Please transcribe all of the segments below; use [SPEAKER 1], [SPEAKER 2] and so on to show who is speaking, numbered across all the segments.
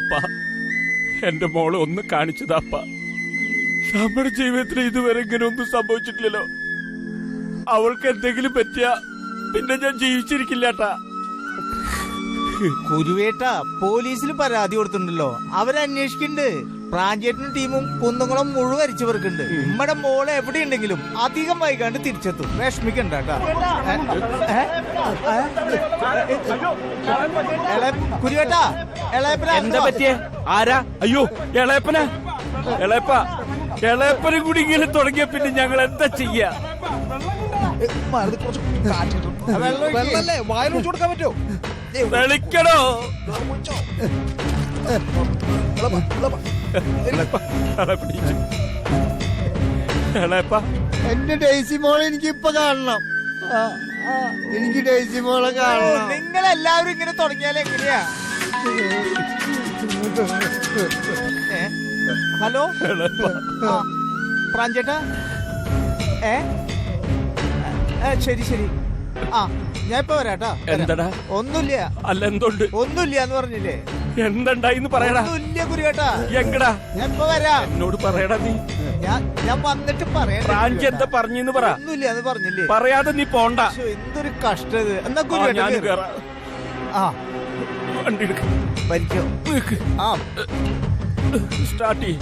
[SPEAKER 1] അപ്പ എന്റെ മോള് ഒന്ന് കാണിച്ചതാപ്പ. നമ്മുടെ ജീവിതത്തിൽ ഇതുവരെ ഇങ്ങനെ ഒന്നും സംഭവിച്ചിട്ടില്ലല്ലോ. അവൾക്ക് എന്തെങ്കിലും പറ്റിയ പിന്നെ ഞാൻ ജീവിച്ചിരിക്കില്ലാട്ടാ.
[SPEAKER 2] കുരുവേട്ട പോലീസിൽ പരാതി കൊടുത്തിട്ടുണ്ടല്ലോ, അവരന്വേഷിക്കുന്നുണ്ട്. പ്രാഞ്ചേട്ടനും ടീമും കുന്നുകുളം മുഴുവൻ അരിച്ചു പെറുക്കുന്നുണ്ട്. നമ്മുടെ മോളെ എവിടെയുണ്ടെങ്കിലും അധികം വൈകാണ്ട് തിരിച്ചെത്തും, വിഷമിക്കണ്ട കേട്ടാ. കുരുവേട്ട
[SPEAKER 1] എന്താ പറ്റിയേ? ആരാ? അയ്യോ ഇളയപ്പന. ഇളയപ്പനും കൂടി ഇങ്ങനെ തുടങ്ങിയ പിന്നെ ഞങ്ങൾ എന്താ ചെയ്യാ?
[SPEAKER 2] വെള്ളല്ലേ വായിൽ ഒഴിച്ചു കൊടുക്കാൻ പറ്റുമോ?
[SPEAKER 1] വിളിക്കണോ?
[SPEAKER 3] എന്റെ ഡെയ്സി മോളെ എനിക്ക് ഇപ്പൊ കാണണം. എനിക്ക് ഡെയ്സി മോളെ കാണണം.
[SPEAKER 2] നിങ്ങളെല്ലാവരും ഇങ്ങനെ തുടങ്ങിയാൽ എങ്ങനെയാ? ഹലോ പ്രാഞ്ചേട്ടാ. ശരി ശരി. ഞാൻ ഇപ്പൊ വരാട്ടാ.
[SPEAKER 1] എന്താടാ?
[SPEAKER 2] ഒന്നുമില്ല.
[SPEAKER 1] അല്ല എന്തുണ്ട്?
[SPEAKER 2] ഒന്നുമില്ല എന്ന് പറഞ്ഞില്ലേ?
[SPEAKER 1] എന്തുണ്ടായിന്ന് പറയടാ.
[SPEAKER 2] ഒന്നുമില്ല കുരുവേട്ടാ.
[SPEAKER 1] എങ്കടാ?
[SPEAKER 2] ഞാൻ ഇപ്പൊ വരാം.
[SPEAKER 1] എന്നോട് പറയടാ. നീ
[SPEAKER 2] ഞാൻ വന്നിട്ട് പറയാം.
[SPEAKER 1] പ്രാഞ്ചി എന്താ പറഞ്ഞെന്ന് പറ.
[SPEAKER 2] ഒന്നുമില്ല എന്ന് പറഞ്ഞില്ലേ?
[SPEAKER 1] പറയാതെ നീ പോണ്ട.
[SPEAKER 2] എന്തൊരു കഷ്ടത്. എന്നാ
[SPEAKER 1] ഞാൻ
[SPEAKER 2] കുരുവേട്ടാ
[SPEAKER 1] വണ്ടി എടുക്ക.
[SPEAKER 2] ഭരിക്കോ?
[SPEAKER 1] സ്റ്റാർട്ട് ചെയ്യ.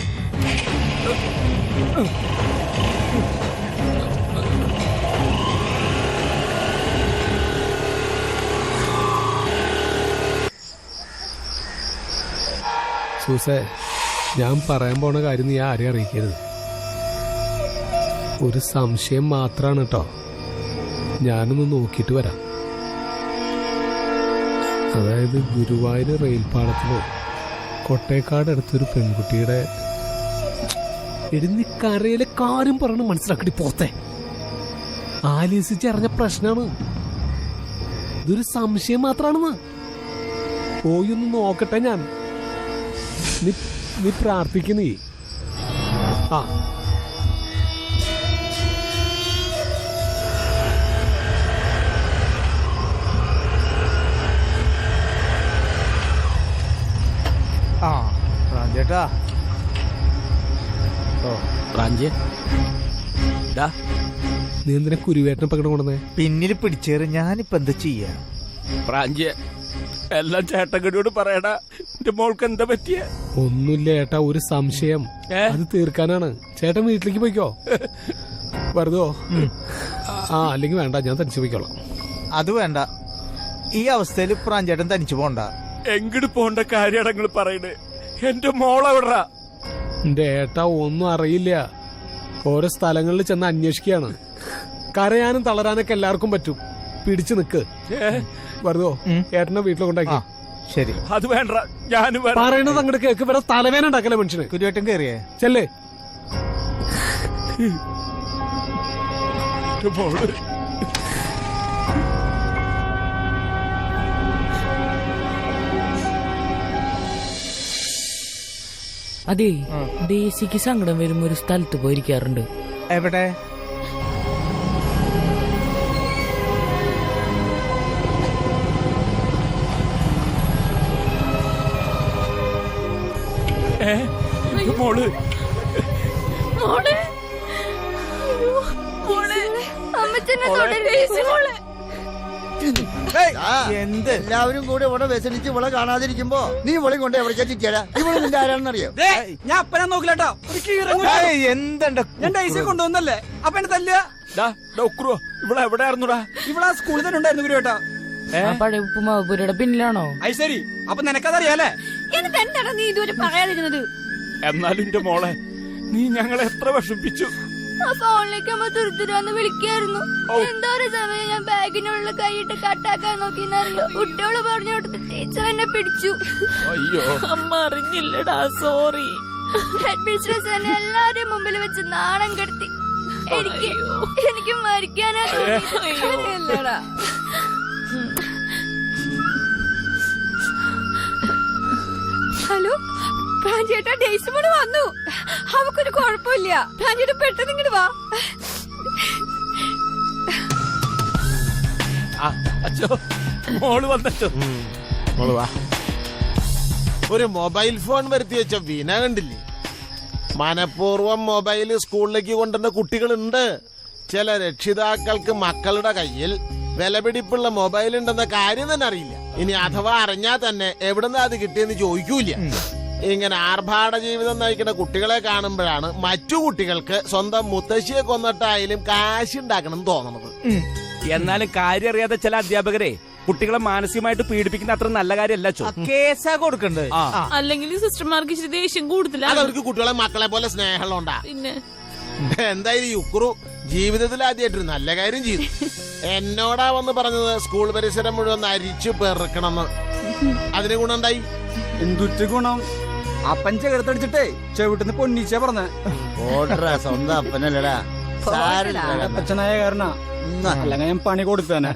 [SPEAKER 4] സൂസേ, ഞാൻ പറയാൻ പോണ കാര്യം നീ ആരെയും അറിയിക്കരുത്. ഒരു സംശയം മാത്രാണ് കേട്ടോ. ഞാനൊന്ന് നോക്കിയിട്ട് വരാം. അതായത് ഗുരുവായൂർ റെയിൽപാളത്തില് കൊട്ടേക്കാട് അടുത്തൊരു പെൺകുട്ടിയുടെ എഴുന്നിക്കരയിലെ കാര്യം പറഞ്ഞ് മനസ്സിലാക്കി പോത്തെ ആലോചിച്ചറിഞ്ഞ പ്രശ്നമാണ്. ഇതൊരു സംശയം മാത്രാണെന്ന്. പോയി ഒന്ന് നോക്കട്ടെ ഞാൻ. നീ പ്രാർത്ഥിക്കുന്നേ.
[SPEAKER 2] പ്രാഞ്ചേട്ടാ.
[SPEAKER 4] നീ എന്തിനാ കുരുവേട്ടനെ പകടം കൊണ്ടുവന്നേ?
[SPEAKER 2] പിന്നിൽ പിടിച്ചേറ്. ഞാനിപ്പോ എന്താ ചെയ്യാ?
[SPEAKER 1] പ്രാഞ്ചി എല്ലാം ചേട്ടങ്കടിയോട് പറയടാ. എന്റെ മോൾക്ക് എന്താ പറ്റിയ?
[SPEAKER 4] ഒന്നുമില്ല ഏട്ടാ, ഒരു സംശയം. അത് തീർക്കാനാണ്. ചേട്ടൻ വീട്ടിലേക്ക് പോയിക്കോ. വെറുതോ? അല്ലെങ്കിൽ വേണ്ട, ഞാൻ തനിച്ചു പോയിക്കോളാം.
[SPEAKER 2] അത് വേണ്ട. ഈ അവസ്ഥയിൽ പ്രാഞ്ചേട്ടൻ തനിച്ചു പോണ്ട.
[SPEAKER 1] എങ്ങോട്ട് പോണ്ട കാര്യങ്ങൾ പറയണേ. എന്റെ മോളെവിടാ?
[SPEAKER 4] എന്റെ ഏട്ടാ ഒന്നും അറിയില്ല. ഓരോ സ്ഥലങ്ങളിൽ ചെന്ന് അന്വേഷിക്കുകയാണ്. കരയാനും തളരാനൊക്കെ എല്ലാവർക്കും പറ്റും. പിടിച്ചു നിക്ക്. വെറുതോ ഏട്ടനെ വീട്ടിൽ കൊണ്ടാക്കി.
[SPEAKER 2] ശരി.
[SPEAKER 1] അത് വേണ്ട, ഞാനും
[SPEAKER 4] പറയണത് അങ്ങോട്ട് കേക്ക്. ഇവിടെ തലവേന ഉണ്ടാക്കല്ലേ മനുഷ്യന്.
[SPEAKER 2] കുരുവേട്ടൻ കയറിയേ
[SPEAKER 4] ചെല്ലേ.
[SPEAKER 5] അതെ, ഡേസിക്ക് സങ്കടം വരുമ്പോ ഒരു സ്ഥലത്ത് പോയിരിക്കാറുണ്ട്.
[SPEAKER 2] എവിടെ?
[SPEAKER 1] മോള്
[SPEAKER 2] എന്ത്?
[SPEAKER 3] എല്ലാവരും കൂടെ ഇവിടെ വ്യസനിച്ച് ഇവിടെ കാണാതിരിക്കുമ്പോ നീ ഇവിടെ കൊണ്ട് എവിടെ ചിറ്റിയാ? ഇവിടെ നിന്റെ ആരാണെന്നറിയോ?
[SPEAKER 6] ഞാൻ അപ്പനെ നോക്കില്ലട്ടോ.
[SPEAKER 2] എന്തുണ്ട്?
[SPEAKER 6] ഞാൻ ഡൈസിയെ കൊണ്ടുവന്നല്ലേ അപ്പനെ തല്ല.
[SPEAKER 1] ഇവിടെ എവിടെയായിരുന്നുടാ?
[SPEAKER 6] ഇവിടെ ആ സ്കൂളിൽ തന്നെ ഉണ്ടായിരുന്നു ഗുരുവേട്ടാ.
[SPEAKER 5] പഴയ ഉപ്പുമാവുപുരയുടെ പിന്നിലാണോ?
[SPEAKER 6] അത് ശരി. അപ്പൊ നിനക്കതറിയാലേ?
[SPEAKER 7] എന്നിട്ട് എന്താണ് നീ ഇതുവരെ പറയാതിരുന്നത്?
[SPEAKER 1] എന്നാലും എന്റെ മോളെ നീ ഞങ്ങളെ എത്ര വിഷമിപ്പിച്ചു.
[SPEAKER 7] ആ ഫോണിലേക്ക് അമ്മ തുരുത്തുരാന്ന് വിളിക്കായിരുന്നു. എന്തോ ഒരു സമയം ഞാൻ ബാഗിനുള്ള കൈയിട്ട് കട്ടാക്കാൻ നോക്കിയെന്നറിയോ? കുട്ടിയോള് പറഞ്ഞു കൊടുത്ത് ടീച്ചർ എന്നെ പിടിച്ചു.
[SPEAKER 1] അയ്യോ,
[SPEAKER 5] അമ്മ അറിഞ്ഞില്ലടാ, സോറി.
[SPEAKER 7] ഹെഡ് മിസ്ട്രസ് എന്നെ എല്ലാവരുടെയും മുമ്പിൽ വെച്ച് നാണം കെടുത്തി. എനിക്ക് മരിക്കാനാ തോന്നിയില്ലടാ. ഹലോ പ്രാഞ്ചേട്ടാ, ഡേയ്സിമോള് വന്നു. അവക്കൊരു കുഴപ്പമില്ല. പ്രാഞ്ചേട്ട പെട്ടെന്ന് ഇങ്ങോട്ട് വാ.
[SPEAKER 1] അച്ഛോ, മോള് വന്നോ? മോള് വാ.
[SPEAKER 8] ഒരു മൊബൈൽ ഫോൺ വരുത്തി വെച്ച വിന കണ്ടില്ലേ? മനഃപൂർവ്വം മൊബൈൽ സ്കൂളിലേക്ക് കൊണ്ടുവന്ന കുട്ടികളുണ്ട്. ചില രക്ഷിതാക്കൾക്ക് മക്കളുടെ കയ്യിൽ വിലപിടിപ്പുള്ള മൊബൈൽ ഉണ്ടെന്ന കാര്യം തന്നെ അറിയില്ല. ഇനി അഥവാ അറിഞ്ഞാൽ തന്നെ എവിടുന്ന് അത് കിട്ടിയെന്ന് ചോദിക്കൂല. ഇങ്ങനെ ആർഭാട ജീവിതം നയിക്കുന്ന കുട്ടികളെ കാണുമ്പോഴാണ് മറ്റു കുട്ടികൾക്ക് സ്വന്തം മുത്തശ്ശിയെ കൊന്നിട്ടായാലും കാശുണ്ടാക്കണം തോന്നണത്.
[SPEAKER 1] എന്നാലും കാര്യം അറിയാതെ ചില അധ്യാപകരെ കുട്ടികളെ മാനസികമായിട്ട് പീഡിപ്പിക്കുന്ന അത്ര നല്ല കാര്യമല്ല.
[SPEAKER 2] കേസാ കൊടുക്കണ്ടത്.
[SPEAKER 5] അല്ലെങ്കിൽ സിസ്റ്റർമാർക്ക് ഇച്ചിരി ദേഷ്യം കൂടുതലാണ്.
[SPEAKER 8] അതവർക്ക് കുട്ടികളെ മക്കളെ പോലെ സ്നേഹമുണ്ടാ.
[SPEAKER 5] പിന്നെ
[SPEAKER 8] എന്തായാലും യുക്രു ജീവിതത്തിൽ ആദ്യമായിട്ടൊരു നല്ല കാര്യം ചെയ്തു. എന്നോടാ വന്ന് പറഞ്ഞത് സ്കൂൾ പരിസരം മുഴുവൻ അരിച്ചു പെറുക്കണമെന്ന്. അതിന് ഗുണമുണ്ടായി.
[SPEAKER 6] എന്തുറ്റ ഗുണം? അപ്പൻ ചേർത്തടിച്ചിട്ടേ ചെവിട്ടുന്ന് പൊന്നിച്ച പറഞ്ഞ
[SPEAKER 3] ഓർഡറാ, സ്വന്തം അപ്പനല്ലടാ. സാരമില്ല.
[SPEAKER 6] അപ്പച്ചനായ കാരണ അല്ലെങ്കിൽ ഞാൻ പണി കൊടുത്തേനെ.